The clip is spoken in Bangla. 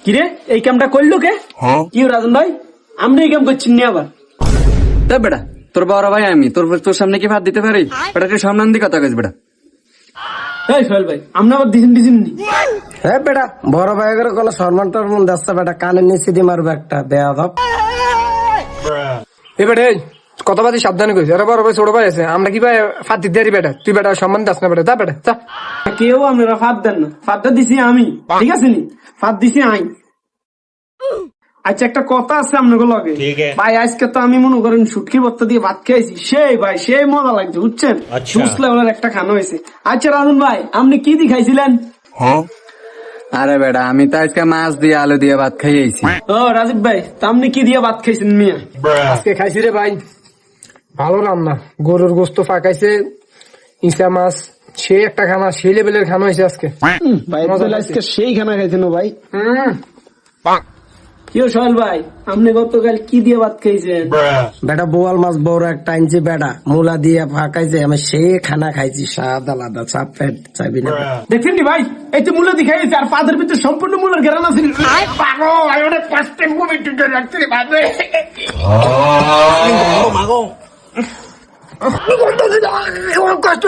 কিরে এই কামটা করলো কে? কি রাজন ভাই আমরা এই কাম করছি নি আবার? বেটা তোর বড় ভাই আমি তোর সামনে কি ভাত দিতে পারি? বেটাকে সম্মান দিয়ে কথা কইস বেটা। এই সোহেল ভাই আমরা আবার দিছেন নি? হ্যাঁ বেটা বড় ভাই করে কোনো সম্মান টরমান দাস্তা বেটা কানে নিচে দিয়ে মারবে একটা দেয়া ধপ। এ বেটা কথাবাদি সাবধানে কইস। আরে বড় ভাই ছোট ভাই আছে, আমরা কি ভাই ফাত দিতে পারি বেটা? তুই বেটা সম্মান দাস না বেটা, যা বেটা যা। কেউ আমরা ফাঁদ দেন না, ফাঁদটা দিছি আমি, ঠিক আছে নি? ফাঁদ দিছি আই। আচ্ছা একটা কথা আছে আপনাকে লগে ভাই, আজকে তো আমি মনে করেন শুটকি ভর্তা দিয়ে ভাত খেয়েছি, সেই ভাই সেই মজা লাগছে বুঝছেন, জুস লেভেলের একটা খানা হয়েছে। আচ্ছা রাজন ভাই আপনি কি দিয়ে খাইছিলেন? আরে বেটা আমি তো আজকে মাছ দিয়ে আলু দিয়ে ভাত খাইয়েছি। ও রাজীব ভাই তা আপনি কি দিয়ে ভাত খাইছেন মিয়া? আজকে খাইছি রে ভাই ভালো রান্না, গরুর গোস্ত ফাঁকাইছে, ইসা মাছ, সে একটা খানা, সেই লেভেলের খানা হয়েছে আজকে। ভাই তাহলে আজকে সেই খানা খাইছেন ও ভাই। পাক। কি সোহেল ভাই আপনি গতকাল কি দিয়ে ভাত খাইছেন? বেটা বোয়াল মাছ বড় একটা আনছি বেটা, মূলা দিয়ে ফাঁকাইছে, আমি সে খানা খাইছি স্বাদ আলাদা, চাপ ফেট চাইবি না। দেখছেন নি ভাই এই তো মূলা দিয়ে খাইছে, আর পাদের ভিতরে সম্পূর্ণ মূলার ঘেরান আছে। কষ্ট